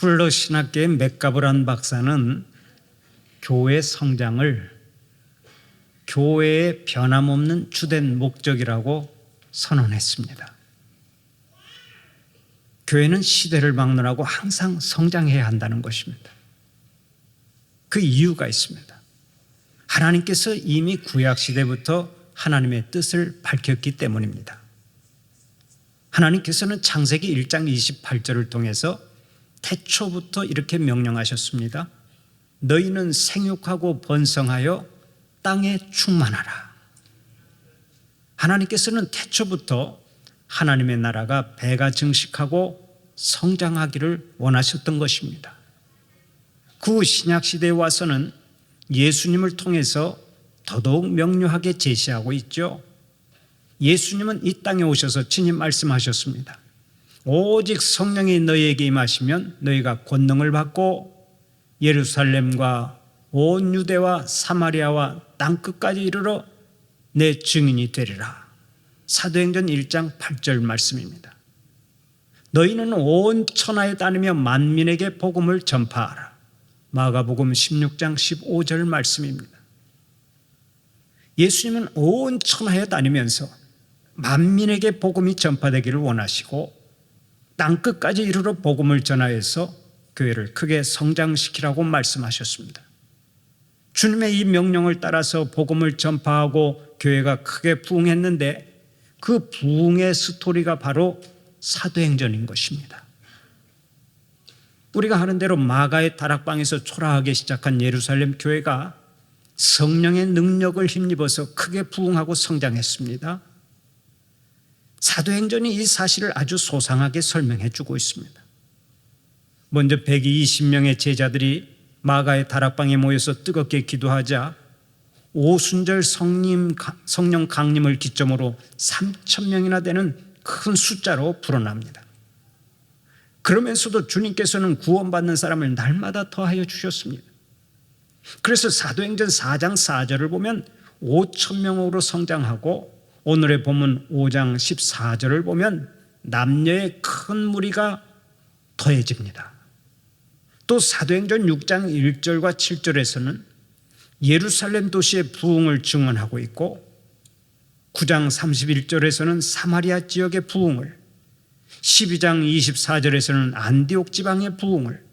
훌러 신학계의 맥가브란 박사는 교회 성장을 교회의 변함없는 주된 목적이라고 선언했습니다. 교회는 시대를 막론하고 항상 성장해야 한다는 것입니다. 그 이유가 있습니다. 하나님께서 이미 구약시대부터 하나님의 뜻을 밝혔기 때문입니다. 하나님께서는 창세기 1장 28절을 통해서 태초부터 이렇게 명령하셨습니다. 너희는 생육하고 번성하여 땅에 충만하라. 하나님께서는 태초부터 하나님의 나라가 배가 증식하고 성장하기를 원하셨던 것입니다. 그 신약시대에 와서는 예수님을 통해서 더더욱 명료하게 제시하고 있죠. 예수님은 이 땅에 오셔서 친히 말씀하셨습니다. 오직 성령이 너희에게 임하시면 너희가 권능을 받고 예루살렘과 온 유대와 사마리아와 땅끝까지 이르러 내 증인이 되리라. 사도행전 1장 8절 말씀입니다. 너희는 온 천하에 다니며 만민에게 복음을 전파하라. 마가복음 16장 15절 말씀입니다. 예수님은 온 천하에 다니면서 만민에게 복음이 전파되기를 원하시고 땅끝까지 이르러 복음을 전하여서 교회를 크게 성장시키라고 말씀하셨습니다. 주님의 이 명령을 따라서 복음을 전파하고 교회가 크게 부흥했는데 그 부흥의 스토리가 바로 사도행전인 것입니다. 우리가 하는 대로 마가의 다락방에서 초라하게 시작한 예루살렘 교회가 성령의 능력을 힘입어서 크게 부흥하고 성장했습니다. 사도행전이 이 사실을 아주 소상하게 설명해 주고 있습니다. 먼저 120명의 제자들이 마가의 다락방에 모여서 뜨겁게 기도하자 오순절 성령 강림을 기점으로 3,000명이나 되는 큰 숫자로 불어납니다. 그러면서도 주님께서는 구원받는 사람을 날마다 더하여 주셨습니다. 그래서 사도행전 4장 4절을 보면 5,000명으로 성장하고 오늘의 본문 5장 14절을 보면 남녀의 큰 무리가 더해집니다. 또 사도행전 6장 1절과 7절에서는 예루살렘 도시의 부흥을 증언하고 있고 9장 31절에서는 사마리아 지역의 부흥을, 12장 24절에서는 안디옥 지방의 부흥을,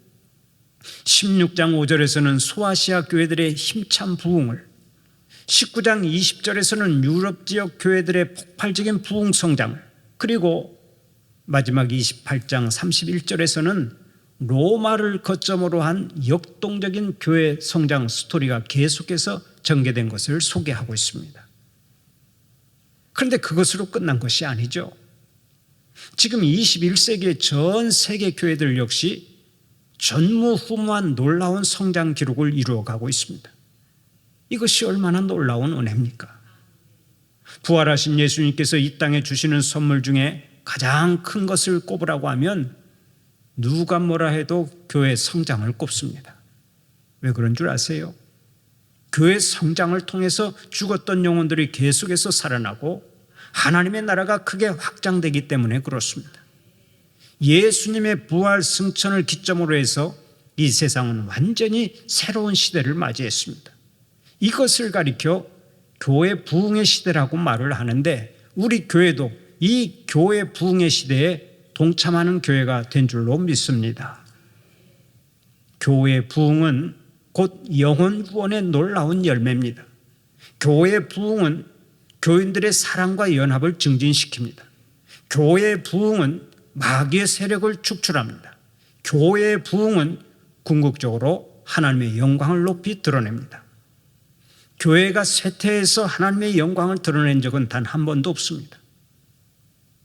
16장 5절에서는 소아시아 교회들의 힘찬 부흥을, 19장 20절에서는 유럽 지역 교회들의 폭발적인 부흥 성장을, 그리고 마지막 28장 31절에서는 로마를 거점으로 한 역동적인 교회 성장 스토리가 계속해서 전개된 것을 소개하고 있습니다. 그런데 그것으로 끝난 것이 아니죠. 지금 21세기의 전 세계 교회들 역시 전무후무한 놀라운 성장 기록을 이루어가고 있습니다. 이것이 얼마나 놀라운 은혜입니까? 부활하신 예수님께서 이 땅에 주시는 선물 중에 가장 큰 것을 꼽으라고 하면 누가 뭐라 해도 교회 성장을 꼽습니다. 왜 그런 줄 아세요? 교회 성장을 통해서 죽었던 영혼들이 계속해서 살아나고 하나님의 나라가 크게 확장되기 때문에 그렇습니다. 예수님의 부활 승천을 기점으로 해서 이 세상은 완전히 새로운 시대를 맞이했습니다. 이것을 가리켜 교회 부흥의 시대라고 말을 하는데 우리 교회도 이 교회 부흥의 시대에 동참하는 교회가 된 줄로 믿습니다. 교회 부흥은 곧 영혼 구원의 놀라운 열매입니다. 교회 부흥은 교인들의 사랑과 연합을 증진시킵니다. 교회 부흥은 마귀의 세력을 축출합니다. 교회의 부흥은 궁극적으로 하나님의 영광을 높이 드러냅니다. 교회가 쇠퇴해서 하나님의 영광을 드러낸 적은 단 한 번도 없습니다.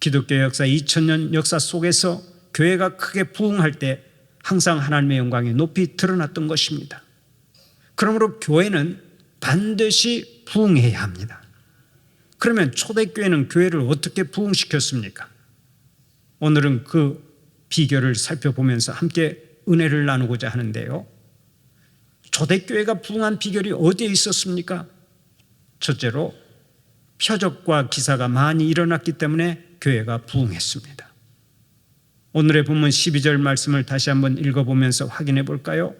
기독교 역사 2000년 역사 속에서 교회가 크게 부흥할 때 항상 하나님의 영광이 높이 드러났던 것입니다. 그러므로 교회는 반드시 부흥해야 합니다. 그러면 초대교회는 교회를 어떻게 부흥시켰습니까? 오늘은 그 비결을 살펴보면서 함께 은혜를 나누고자 하는데요. 초대교회가 부흥한 비결이 어디에 있었습니까? 첫째로 표적과 기사가 많이 일어났기 때문에 교회가 부흥했습니다. 오늘의 본문 12절 말씀을 다시 한번 읽어보면서 확인해 볼까요?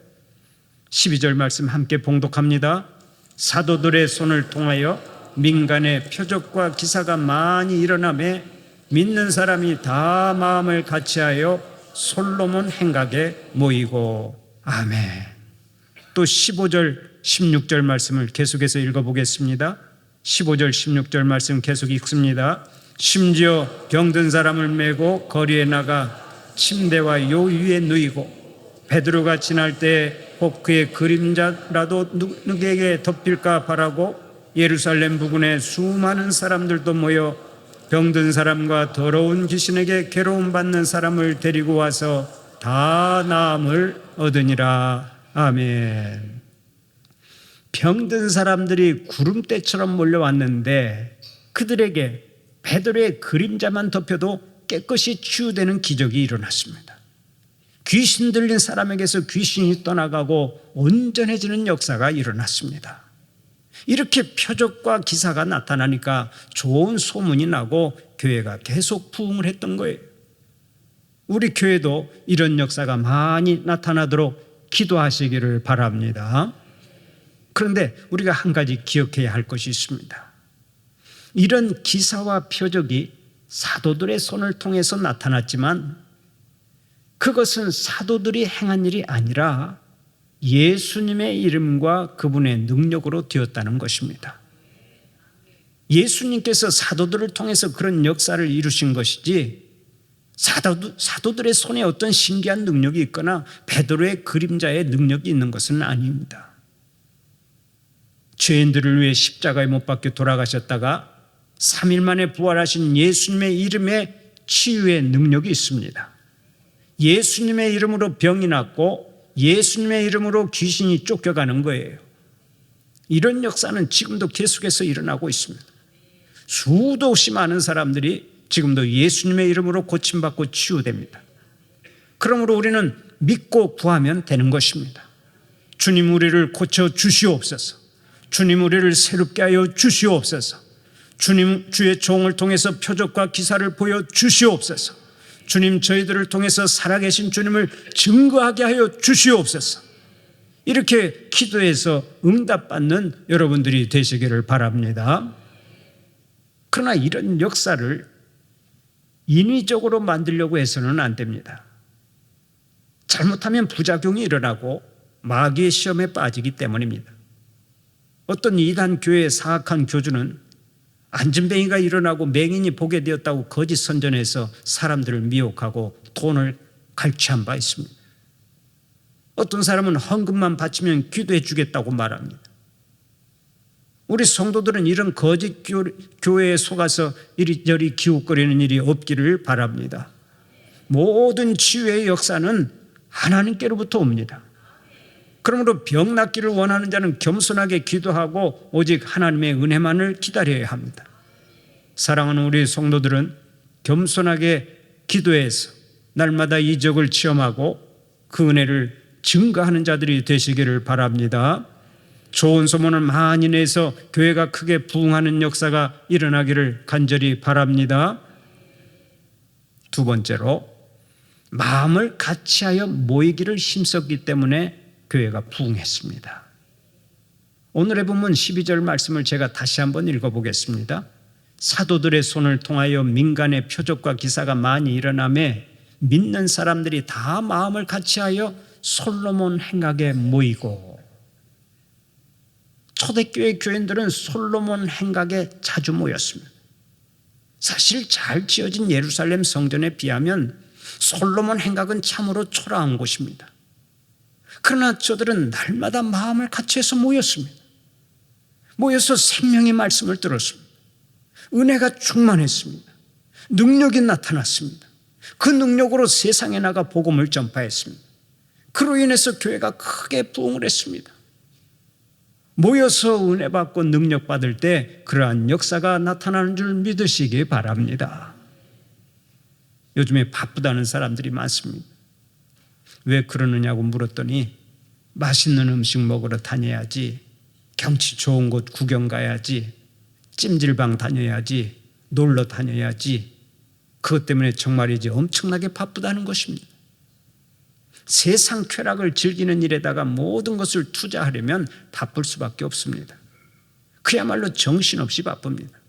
12절 말씀 함께 봉독합니다. 사도들의 손을 통하여 민간의 표적과 기사가 많이 일어나매 믿는 사람이 다 마음을 같이하여 솔로몬 행각에 모이고. 아멘. 또 15절 16절 말씀을 계속해서 읽어보겠습니다. 15절 16절 말씀 계속 읽습니다. 심지어 병든 사람을 메고 거리에 나가 침대와 요 위에 누이고 베드로가 지날 때 혹 그의 그림자라도 누구에게 덮일까 바라고 예루살렘 부근에 수많은 사람들도 모여 병든 사람과 더러운 귀신에게 괴로움 받는 사람을 데리고 와서 다 나음을 얻으니라. 아멘. 병든 사람들이 구름대처럼 몰려왔는데 그들에게 베드로의 그림자만 덮여도 깨끗이 치유되는 기적이 일어났습니다. 귀신 들린 사람에게서 귀신이 떠나가고 온전해지는 역사가 일어났습니다. 이렇게 표적과 기사가 나타나니까 좋은 소문이 나고 교회가 계속 부흥을 했던 거예요. 우리 교회도 이런 역사가 많이 나타나도록 기도하시기를 바랍니다. 그런데 우리가 한 가지 기억해야 할 것이 있습니다. 이런 기사와 표적이 사도들의 손을 통해서 나타났지만 그것은 사도들이 행한 일이 아니라 예수님의 이름과 그분의 능력으로 되었다는 것입니다. 예수님께서 사도들을 통해서 그런 역사를 이루신 것이지 사도들의 손에 어떤 신기한 능력이 있거나 베드로의 그림자의 능력이 있는 것은 아닙니다. 죄인들을 위해 십자가에 못 박혀 돌아가셨다가 3일 만에 부활하신 예수님의 이름에 치유의 능력이 있습니다. 예수님의 이름으로 병이 낫고 예수님의 이름으로 귀신이 쫓겨가는 거예요. 이런 역사는 지금도 계속해서 일어나고 있습니다. 수도 없이 많은 사람들이 지금도 예수님의 이름으로 고침받고 치유됩니다. 그러므로 우리는 믿고 구하면 되는 것입니다. 주님 우리를 고쳐 주시옵소서. 주님 우리를 새롭게 하여 주시옵소서. 주님 주의 종을 통해서 표적과 기사를 보여 주시옵소서. 주님 저희들을 통해서 살아계신 주님을 증거하게 하여 주시옵소서. 이렇게 기도해서 응답받는 여러분들이 되시기를 바랍니다. 그러나 이런 역사를 인위적으로 만들려고 해서는 안 됩니다. 잘못하면 부작용이 일어나고 마귀의 시험에 빠지기 때문입니다. 어떤 이단 교회의 사악한 교주는 안진뱅이가 일어나고 맹인이 보게 되었다고 거짓 선전해서 사람들을 미혹하고 돈을 갈취한 바 있습니다. 어떤 사람은 헌금만 바치면 기도해 주겠다고 말합니다. 우리 성도들은 이런 거짓 교회에 속아서 이리저리 기웃거리는 일이 없기를 바랍니다. 모든 치유의 역사는 하나님께로부터 옵니다. 그러므로 병 낫기를 원하는 자는 겸손하게 기도하고 오직 하나님의 은혜만을 기다려야 합니다. 사랑하는 우리 성도들은 겸손하게 기도해서 날마다 이적을 체험하고 그 은혜를 증거하는 자들이 되시기를 바랍니다. 좋은 소문을 많이 내서 교회가 크게 부흥하는 역사가 일어나기를 간절히 바랍니다. 두 번째로 마음을 같이하여 모이기를 힘썼기 때문에 교회가 부흥했습니다. 오늘의 본문 12절 말씀을 제가 다시 한번 읽어보겠습니다. 사도들의 손을 통하여 민간의 표적과 기사가 많이 일어나매 믿는 사람들이 다 마음을 같이하여 솔로몬 행각에 모이고. 초대교회 교인들은 솔로몬 행각에 자주 모였습니다. 사실 잘 지어진 예루살렘 성전에 비하면 솔로몬 행각은 참으로 초라한 곳입니다. 그러나 저들은 날마다 마음을 같이해서 모였습니다. 모여서 생명의 말씀을 들었습니다. 은혜가 충만했습니다. 능력이 나타났습니다. 그 능력으로 세상에 나가 복음을 전파했습니다. 그로 인해서 교회가 크게 부흥을 했습니다. 모여서 은혜 받고 능력 받을 때 그러한 역사가 나타나는 줄 믿으시기 바랍니다. 요즘에 바쁘다는 사람들이 많습니다. 왜 그러느냐고 물었더니 맛있는 음식 먹으러 다녀야지, 경치 좋은 곳 구경 가야지, 찜질방 다녀야지, 놀러 다녀야지, 그것 때문에 정말이지 엄청나게 바쁘다는 것입니다. 세상 쾌락을 즐기는 일에다가 모든 것을 투자하려면 바쁠 수밖에 없습니다. 그야말로 정신없이 바쁩니다.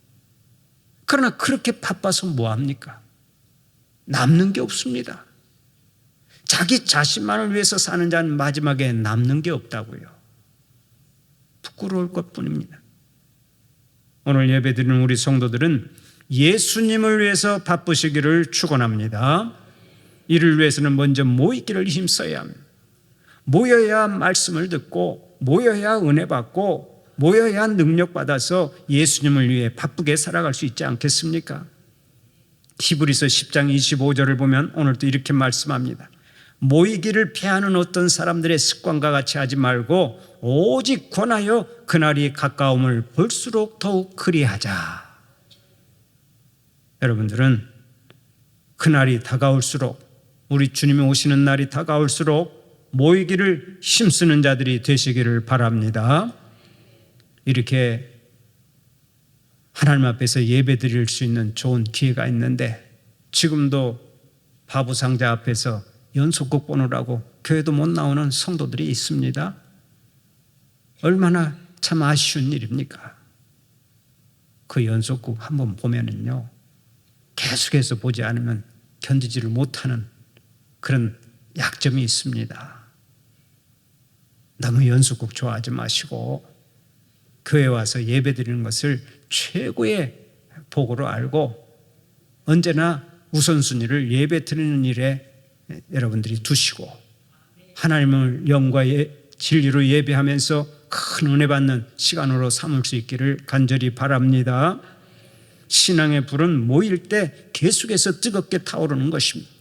그러나 그렇게 바빠서 뭐합니까? 남는 게 없습니다. 자기 자신만을 위해서 사는 자는 마지막에 남는 게 없다고요. 부끄러울 것뿐입니다. 오늘 예배드리는 우리 성도들은 예수님을 위해서 바쁘시기를 축원합니다. 이를 위해서는 먼저 모이기를 힘써야 합니다. 모여야 말씀을 듣고, 모여야 은혜 받고, 모여야 능력 받아서 예수님을 위해 바쁘게 살아갈 수 있지 않겠습니까? 히브리서 10장 25절을 보면 오늘도 이렇게 말씀합니다. 모이기를 피하는 어떤 사람들의 습관과 같이 하지 말고 오직 권하여 그날이 가까움을 볼수록 더욱 그리하자. 여러분들은 그날이 다가올수록, 우리 주님이 오시는 날이 다가올수록 모이기를 힘쓰는 자들이 되시기를 바랍니다. 이렇게 하나님 앞에서 예배 드릴 수 있는 좋은 기회가 있는데 지금도 바보상자 앞에서 연속곡 보느라고 교회도 못 나오는 성도들이 있습니다. 얼마나 참 아쉬운 일입니까? 그 연속곡 한번 보면은요, 계속해서 보지 않으면 견디지를 못하는 그런 약점이 있습니다. 너무 연속곡 좋아하지 마시고 교회 와서 예배 드리는 것을 최고의 복으로 알고 언제나 우선순위를 예배 드리는 일에 여러분들이 두시고 하나님을 영과의 진리로 예배하면서 큰 은혜 받는 시간으로 삼을 수 있기를 간절히 바랍니다. 신앙의 불은 모일 때 계속해서 뜨겁게 타오르는 것입니다.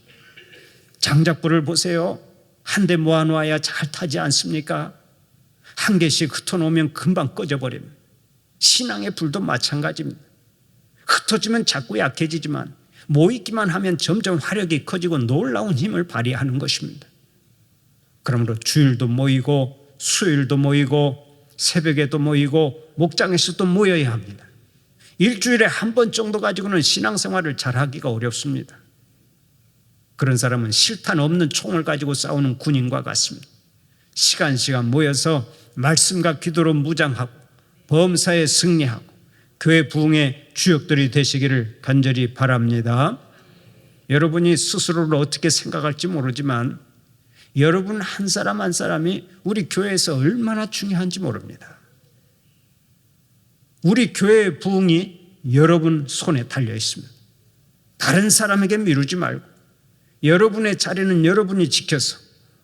장작불을 보세요. 한 대 모아놓아야 잘 타지 않습니까? 한 개씩 흩어놓으면 금방 꺼져버립니다. 신앙의 불도 마찬가지입니다. 흩어지면 자꾸 약해지지만 모이기만 하면 점점 화력이 커지고 놀라운 힘을 발휘하는 것입니다. 그러므로 주일도 모이고 수요일도 모이고 새벽에도 모이고 목장에서도 모여야 합니다. 일주일에 한 번 정도 가지고는 신앙생활을 잘하기가 어렵습니다. 그런 사람은 실탄 없는 총을 가지고 싸우는 군인과 같습니다. 시간 모여서 말씀과 기도로 무장하고 범사에 승리하고 교회 부흥의 주역들이 되시기를 간절히 바랍니다. 여러분이 스스로를 어떻게 생각할지 모르지만 여러분 한 사람 한 사람이 우리 교회에서 얼마나 중요한지 모릅니다. 우리 교회의 부흥이 여러분 손에 달려 있습니다. 다른 사람에게 미루지 말고 여러분의 자리는 여러분이 지켜서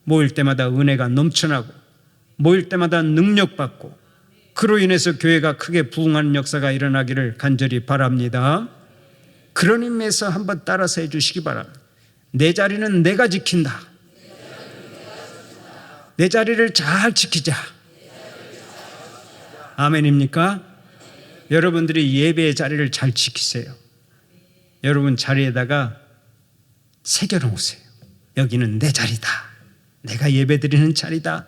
모일 때마다 은혜가 넘쳐나고 모일 때마다 능력받고 그로 인해서 교회가 크게 부흥하는 역사가 일어나기를 간절히 바랍니다. 그런 의미에서 한번 따라서 해주시기 바랍니다. 내 자리는 내가 지킨다. 내 자리를 잘 지키자. 아멘입니까? 여러분들이 예배의 자리를 잘 지키세요. 여러분 자리에다가 새겨놓으세요. 여기는 내 자리다. 내가 예배드리는 자리다.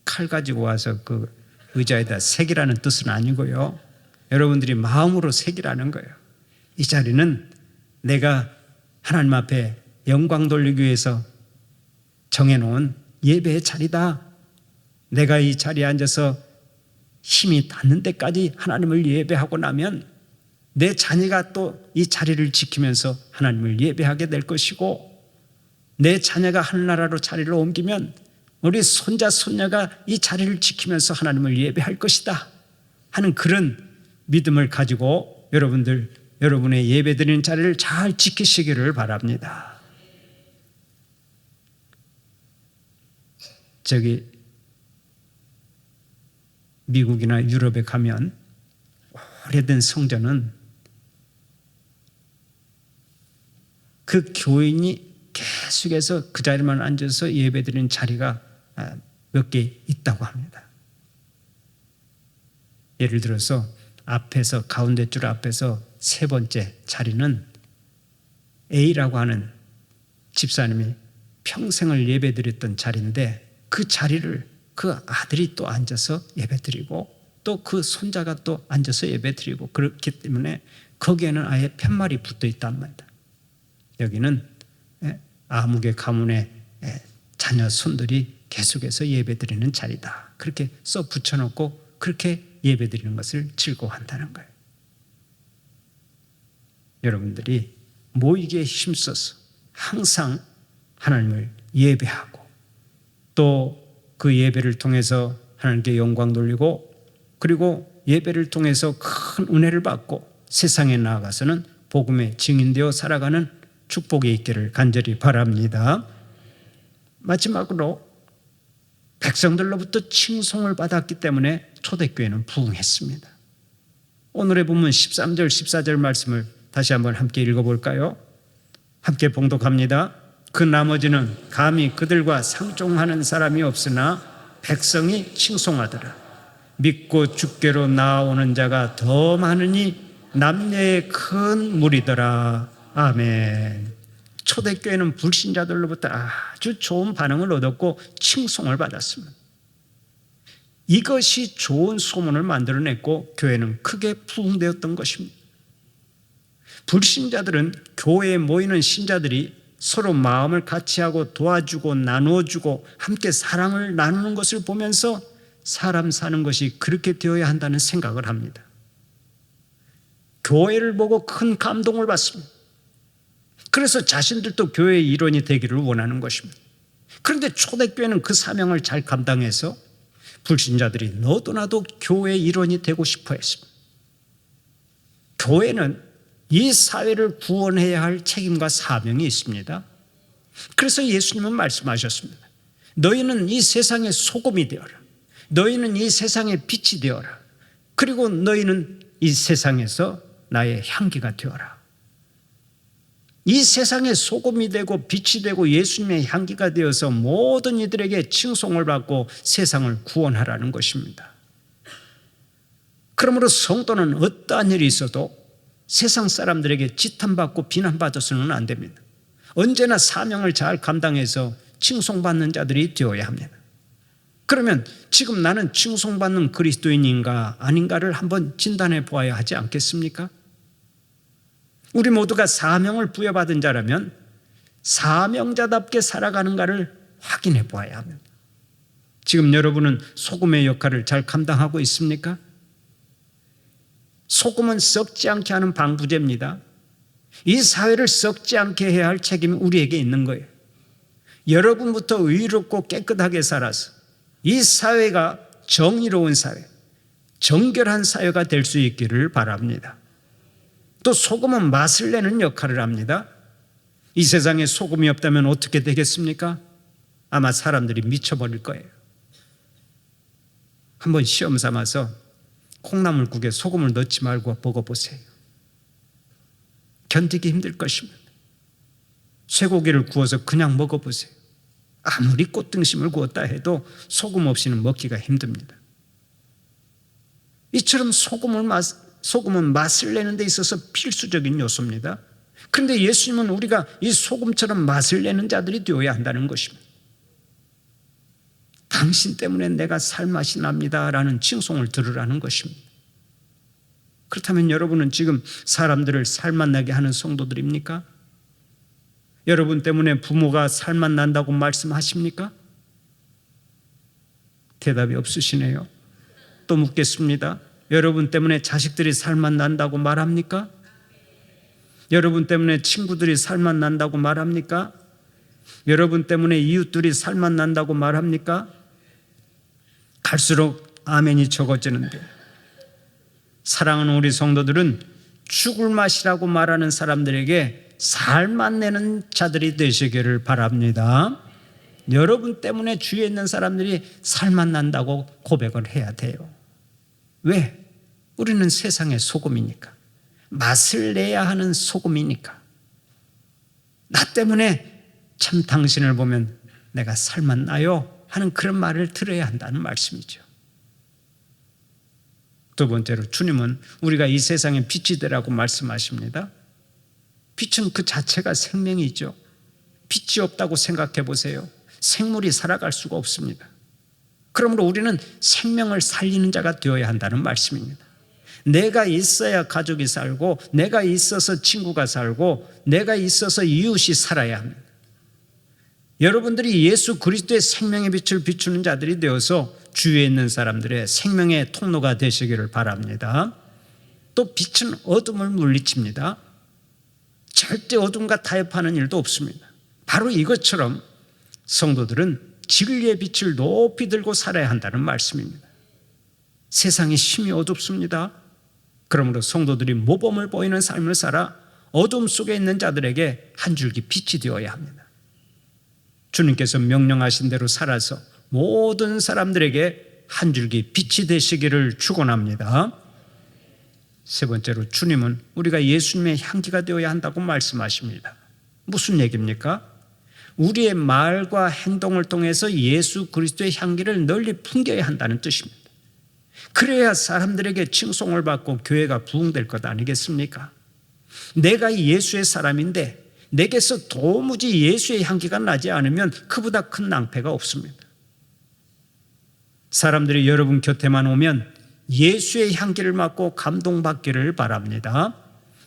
칼 가지고 와서 그 의자에다 새기라는 뜻은 아니고요. 여러분들이 마음으로 새기라는 거예요. 이 자리는 내가 하나님 앞에 영광 돌리기 위해서 정해놓은 예배의 자리다. 내가 이 자리에 앉아서 힘이 닿는 데까지 하나님을 예배하고 나면 내 자녀가 또 이 자리를 지키면서 하나님을 예배하게 될 것이고 내 자녀가 하늘나라로 자리를 옮기면 우리 손자 손녀가 이 자리를 지키면서 하나님을 예배할 것이다 하는 그런 믿음을 가지고 여러분의 예배드리는 자리를 잘 지키시기를 바랍니다. 미국이나 유럽에 가면 오래된 성전은 그 교인이 계속해서 그 자리만 앉아서 예배드리는 자리가 몇 개 있다고 합니다. 예를 들어서 앞에서 가운데 줄 앞에서 세 번째 자리는 A라고 하는 집사님이 평생을 예배드렸던 자리인데 그 자리를 그 아들이 또 앉아서 예배드리고 또 그 손자가 또 앉아서 예배드리고 그렇기 때문에 거기에는 아예 팻말이 붙어 있단 말이다. 여기는 아무개 가문의 자녀 손들이 계속해서 예배드리는 자리다. 그렇게 써 붙여놓고 그렇게 예배드리는 것을 즐거워한다는 거예요. 여러분들이 모이기에 힘써서 항상 하나님을 예배하고 또 그 예배를 통해서 하나님께 영광 돌리고 그리고 예배를 통해서 큰 은혜를 받고 세상에 나아가서는 복음의 증인되어 살아가는 축복이 있기를 간절히 바랍니다. 마지막으로 백성들로부터 칭송을 받았기 때문에 초대교회는 부흥했습니다. 오늘의 본문 13절 14절 말씀을 다시 한번 함께 읽어볼까요? 함께 봉독합니다. 그 나머지는 감히 그들과 상종하는 사람이 없으나 백성이 칭송하더라. 믿고 주께로 나아오는 자가 더 많으니 남녀의 큰 무리더라. 아멘. 초대교회는 불신자들로부터 아주 좋은 반응을 얻었고 칭송을 받았습니다. 이것이 좋은 소문을 만들어냈고 교회는 크게 부흥되었던 것입니다. 불신자들은 교회에 모이는 신자들이 서로 마음을 같이하고 도와주고 나누어주고 함께 사랑을 나누는 것을 보면서 사람 사는 것이 그렇게 되어야 한다는 생각을 합니다. 교회를 보고 큰 감동을 받습니다. 그래서 자신들도 교회의 일원이 되기를 원하는 것입니다. 그런데 초대교회는 그 사명을 잘 감당해서 불신자들이 너도 나도 교회의 일원이 되고 싶어 했습니다. 교회는 이 사회를 구원해야 할 책임과 사명이 있습니다. 그래서 예수님은 말씀하셨습니다. 너희는 이 세상의 소금이 되어라. 너희는 이 세상의 빛이 되어라. 그리고 너희는 이 세상에서 나의 향기가 되어라. 이 세상의 소금이 되고 빛이 되고 예수님의 향기가 되어서 모든 이들에게 칭송을 받고 세상을 구원하라는 것입니다. 그러므로 성도는 어떠한 일이 있어도 세상 사람들에게 지탄받고 비난받아서는 안 됩니다. 언제나 사명을 잘 감당해서 칭송받는 자들이 되어야 합니다. 그러면 지금 나는 칭송받는 그리스도인인가 아닌가를 한번 진단해 보아야 하지 않겠습니까? 우리 모두가 사명을 부여받은 자라면 사명자답게 살아가는가를 확인해 보아야 합니다. 지금 여러분은 소금의 역할을 잘 감당하고 있습니까? 소금은 썩지 않게 하는 방부제입니다. 이 사회를 썩지 않게 해야 할 책임이 우리에게 있는 거예요. 여러분부터 의롭고 깨끗하게 살아서 이 사회가 정의로운 사회, 정결한 사회가 될 수 있기를 바랍니다. 또 소금은 맛을 내는 역할을 합니다. 이 세상에 소금이 없다면 어떻게 되겠습니까? 아마 사람들이 미쳐버릴 거예요. 한번 시험 삼아서 콩나물국에 소금을 넣지 말고 먹어보세요. 견디기 힘들 것입니다. 쇠고기를 구워서 그냥 먹어보세요. 아무리 꽃등심을 구웠다 해도 소금 없이는 먹기가 힘듭니다. 이처럼 소금은 맛을 내는 데 있어서 필수적인 요소입니다. 그런데 예수님은 우리가 이 소금처럼 맛을 내는 자들이 되어야 한다는 것입니다. 당신 때문에 내가 살맛이 납니다 라는 칭송을 들으라는 것입니다. 그렇다면 여러분은 지금 사람들을 살맛 나게 하는 성도들입니까? 여러분 때문에 부모가 살맛 난다고 말씀하십니까? 대답이 없으시네요. 또 묻겠습니다. 여러분 때문에 자식들이 살맛 난다고 말합니까? 여러분 때문에 친구들이 살맛 난다고 말합니까? 여러분 때문에 이웃들이 살맛 난다고 말합니까? 갈수록 아멘이 적어지는데 사랑하는 우리 성도들은 죽을 맛이라고 말하는 사람들에게 살맛 내는 자들이 되시기를 바랍니다. 여러분 때문에 주위에 있는 사람들이 살맛 난다고 고백을 해야 돼요. 왜? 우리는 세상의 소금이니까. 맛을 내야 하는 소금이니까. 나 때문에 참 당신을 보면 내가 살맛 나요 하는 그런 말을 들어야 한다는 말씀이죠. 두 번째로 주님은 우리가 이 세상의 빛이 되라고 말씀하십니다. 빛은 그 자체가 생명이죠. 빛이 없다고 생각해 보세요. 생물이 살아갈 수가 없습니다. 그러므로 우리는 생명을 살리는 자가 되어야 한다는 말씀입니다. 내가 있어야 가족이 살고, 내가 있어서 친구가 살고, 내가 있어서 이웃이 살아야 합니다. 여러분들이 예수 그리스도의 생명의 빛을 비추는 자들이 되어서 주위에 있는 사람들의 생명의 통로가 되시기를 바랍니다. 또 빛은 어둠을 물리칩니다. 절대 어둠과 타협하는 일도 없습니다. 바로 이것처럼 성도들은 진리의 빛을 높이 들고 살아야 한다는 말씀입니다. 세상이 심히 어둡습니다. 그러므로 성도들이 모범을 보이는 삶을 살아 어둠 속에 있는 자들에게 한 줄기 빛이 되어야 합니다. 주님께서 명령하신 대로 살아서 모든 사람들에게 한 줄기 빛이 되시기를 축원합니다. 세 번째로, 주님은 우리가 예수님의 향기가 되어야 한다고 말씀하십니다. 무슨 얘기입니까? 우리의 말과 행동을 통해서 예수 그리스도의 향기를 널리 풍겨야 한다는 뜻입니다. 그래야 사람들에게 칭송을 받고 교회가 부흥될 것 아니겠습니까? 내가 예수의 사람인데 내게서 도무지 예수의 향기가 나지 않으면 그보다 큰 낭패가 없습니다. 사람들이 여러분 곁에만 오면 예수의 향기를 맡고 감동받기를 바랍니다.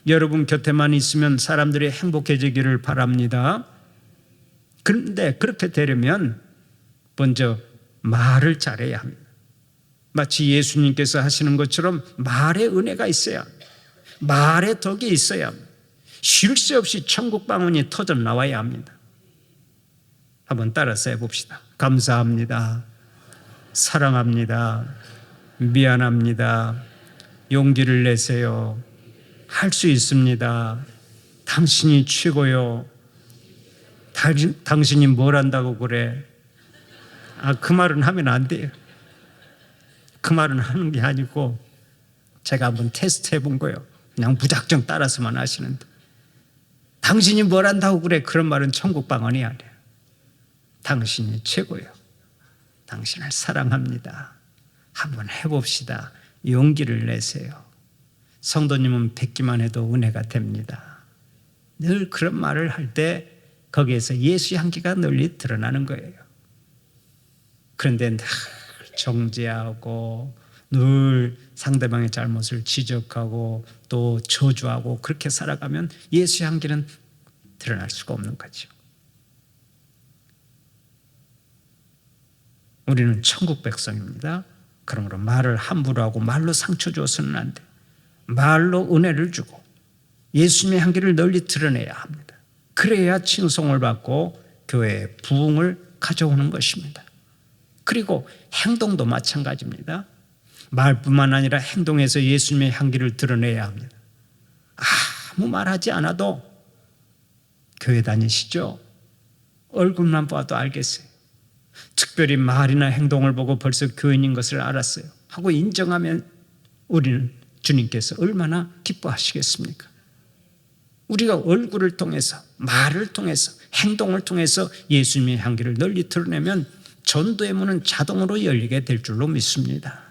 여러분 곁에만 있으면 사람들이 행복해지기를 바랍니다. 그런데 그렇게 되려면 먼저 말을 잘해야 합니다. 마치 예수님께서 하시는 것처럼 말의 은혜가 있어야 합니다. 말의 덕이 있어야 합니다. 쉴 새 없이 천국 방언이 터져 나와야 합니다. 한번 따라서 해봅시다. 감사합니다. 사랑합니다. 미안합니다. 용기를 내세요. 할 수 있습니다. 당신이 최고요. 당신이 뭘 한다고 그래? 그 말은 하면 안 돼요. 그 말은 하는 게 아니고 제가 한번 테스트 해본 거예요. 그냥 무작정 따라서만 하시는데, 당신이 뭘 한다고 그래? 그런 말은 천국 방언이 아니에요. 당신이 최고요. 당신을 사랑합니다. 한번 해봅시다. 용기를 내세요. 성도님은 뵙기만 해도 은혜가 됩니다. 늘 그런 말을 할 때 거기에서 예수 향기가 널리 드러나는 거예요. 그런데 늘 정죄하고 늘 상대방의 잘못을 지적하고 또 저주하고 그렇게 살아가면 예수 향기는 드러날 수가 없는 거죠. 우리는 천국 백성입니다. 그러므로 말을 함부로 하고 말로 상처 주어서는 안 돼요. 말로 은혜를 주고 예수님의 향기를 널리 드러내야 합니다. 그래야 칭송을 받고 교회의 부흥을 가져오는 것입니다. 그리고 행동도 마찬가지입니다. 말뿐만 아니라 행동에서 예수님의 향기를 드러내야 합니다. 아무 말하지 않아도 교회 다니시죠? 얼굴만 봐도 알겠어요. 특별히 말이나 행동을 보고 벌써 교인인 것을 알았어요 하고 인정하면 우리는 주님께서 얼마나 기뻐하시겠습니까? 우리가 얼굴을 통해서, 말을 통해서, 행동을 통해서 예수님의 향기를 널리 드러내면 전도의 문은 자동으로 열리게 될 줄로 믿습니다.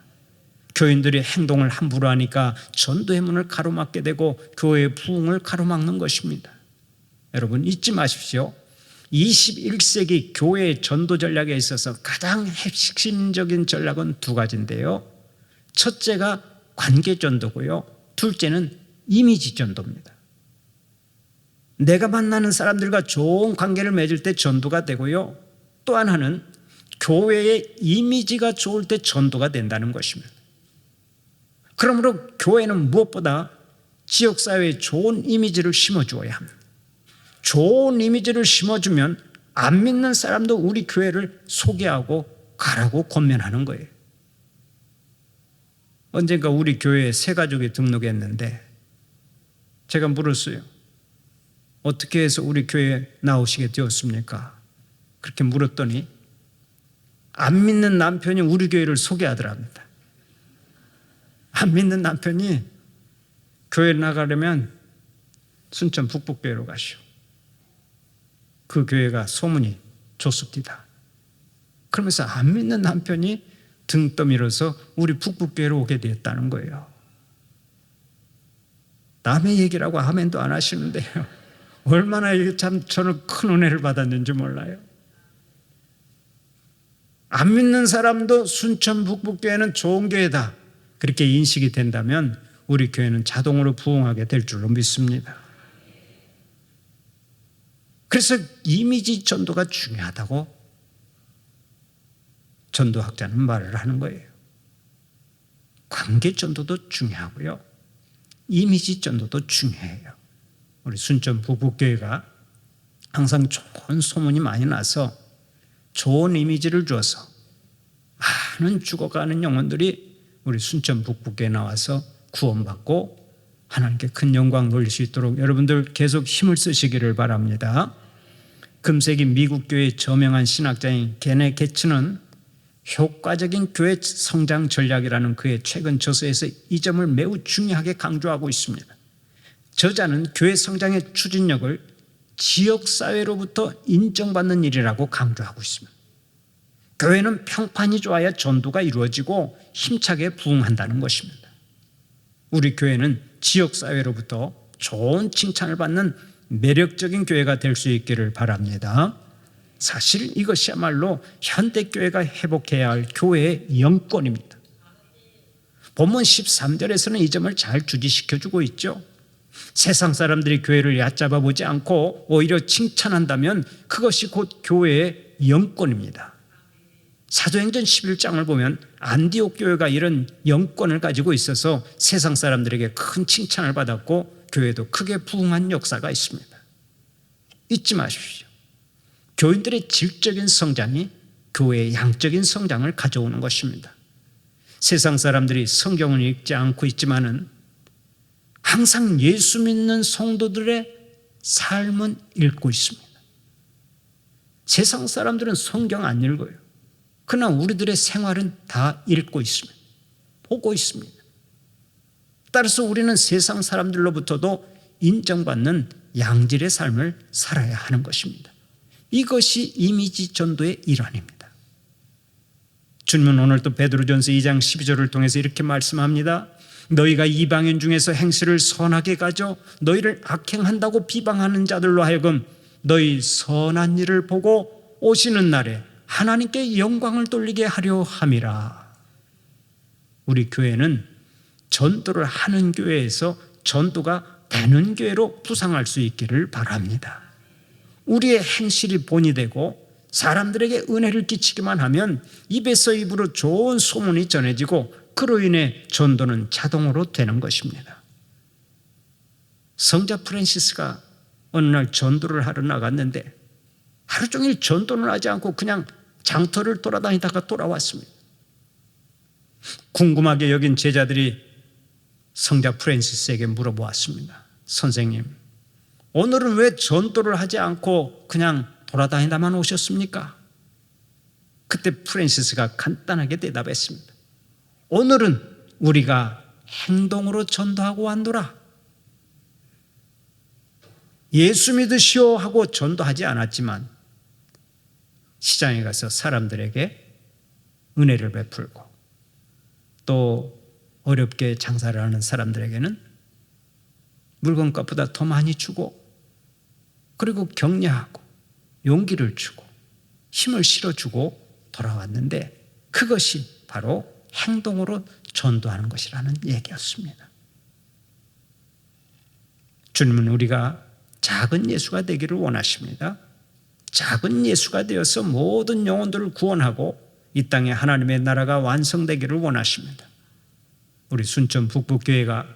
교인들이 행동을 함부로 하니까 전도의 문을 가로막게 되고 교회의 부흥을 가로막는 것입니다. 여러분 잊지 마십시오. 21세기 교회의 전도 전략에 있어서 가장 핵심적인 전략은 두 가지인데요. 첫째가 관계 전도고요. 둘째는 이미지 전도입니다. 내가 만나는 사람들과 좋은 관계를 맺을 때 전도가 되고요. 또 하나는 교회의 이미지가 좋을 때 전도가 된다는 것입니다. 그러므로 교회는 무엇보다 지역사회에 좋은 이미지를 심어주어야 합니다. 좋은 이미지를 심어주면 안 믿는 사람도 우리 교회를 소개하고 가라고 권면하는 거예요. 언젠가 우리 교회에 새 가족이 등록했는데 제가 물었어요. 어떻게 해서 우리 교회에 나오시게 되었습니까? 그렇게 물었더니 안 믿는 남편이 우리 교회를 소개하더랍니다. 안 믿는 남편이 교회 나가려면 순천 북북교회로 가시오. 그 교회가 소문이 좋습니다. 그러면서 안 믿는 남편이 등 떠밀어서 우리 북북교회로 오게 되었다는 거예요. 남의 얘기라고 아멘도 안 하시는데요. 얼마나 이게 참 저는 큰 은혜를 받았는지 몰라요. 안 믿는 사람도 순천 북북교회는 좋은 교회다 그렇게 인식이 된다면 우리 교회는 자동으로 부흥하게 될 줄로 믿습니다. 그래서 이미지 전도가 중요하다고 전도학자는 말을 하는 거예요. 관계 전도도 중요하고요, 이미지 전도도 중요해요. 우리 순천 북북교회가 항상 좋은 소문이 많이 나서 좋은 이미지를 줘서 많은 죽어가는 영혼들이 우리 순천 북북교회에 나와서 구원받고 하나님께 큰 영광 돌릴 수 있도록 여러분들 계속 힘을 쓰시기를 바랍니다. 금세기 미국 교회의 저명한 신학자인 게네 게츠는 효과적인 교회 성장 전략이라는 그의 최근 저서에서 이 점을 매우 중요하게 강조하고 있습니다. 저자는 교회 성장의 추진력을 지역사회로부터 인정받는 일이라고 강조하고 있습니다. 교회는 평판이 좋아야 전도가 이루어지고 힘차게 부흥한다는 것입니다. 우리 교회는 지역사회로부터 좋은 칭찬을 받는 매력적인 교회가 될 수 있기를 바랍니다. 사실 이것이야말로 현대교회가 회복해야 할 교회의 영권입니다. 본문 13절에서는 이 점을 잘 주지시켜주고 있죠. 세상 사람들이 교회를 얕잡아 보지 않고 오히려 칭찬한다면 그것이 곧 교회의 영권입니다. 사도행전 11장을 보면 안디옥 교회가 이런 영권을 가지고 있어서 세상 사람들에게 큰 칭찬을 받았고 교회도 크게 부흥한 역사가 있습니다. 잊지 마십시오. 교인들의 질적인 성장이 교회의 양적인 성장을 가져오는 것입니다. 세상 사람들이 성경을 읽지 않고 있지만은 항상 예수 믿는 성도들의 삶은 읽고 있습니다. 세상 사람들은 성경 안 읽어요. 그러나 우리들의 생활은 다 읽고 있습니다. 보고 있습니다. 따라서 우리는 세상 사람들로부터도 인정받는 양질의 삶을 살아야 하는 것입니다. 이것이 이미지 전도의 일환입니다. 주님은 오늘 또 베드로전서 2장 12절을 통해서 이렇게 말씀합니다. 너희가 이방인 중에서 행실을 선하게 가져 너희를 악행한다고 비방하는 자들로 하여금 너희 선한 일을 보고 오시는 날에 하나님께 영광을 돌리게 하려 함이라. 우리 교회는 전도를 하는 교회에서 전도가 되는 교회로 부상할 수 있기를 바랍니다. 우리의 행실이 본이 되고 사람들에게 은혜를 끼치기만 하면 입에서 입으로 좋은 소문이 전해지고 그로 인해 전도는 자동으로 되는 것입니다. 성자 프란시스가 어느 날 전도를 하러 나갔는데 하루 종일 전도를 하지 않고 그냥 장터를 돌아다니다가 돌아왔습니다. 궁금하게 여긴 제자들이 성자 프란시스에게 물어보았습니다. 선생님, 오늘은 왜 전도를 하지 않고 그냥 돌아다니다만 오셨습니까? 그때 프란시스가 간단하게 대답했습니다. 오늘은 우리가 행동으로 전도하고 왔노라. 예수 믿으시오 하고 전도하지 않았지만 시장에 가서 사람들에게 은혜를 베풀고 또 어렵게 장사를 하는 사람들에게는 물건값보다 더 많이 주고 그리고 격려하고 용기를 주고 힘을 실어주고 돌아왔는데 그것이 바로 행동으로 전도하는 것이라는 얘기였습니다. 주님은 우리가 작은 예수가 되기를 원하십니다. 작은 예수가 되어서 모든 영혼들을 구원하고 이 땅에 하나님의 나라가 완성되기를 원하십니다. 우리 순천 북북교회가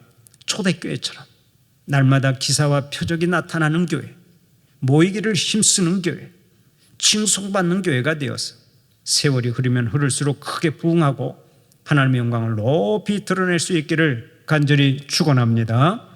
초대교회처럼 날마다 기사와 표적이 나타나는 교회, 모이기를 힘쓰는 교회, 칭송받는 교회가 되어서 세월이 흐르면 흐를수록 크게 부흥하고 하나님의 영광을 높이 드러낼 수 있기를 간절히 축원합니다.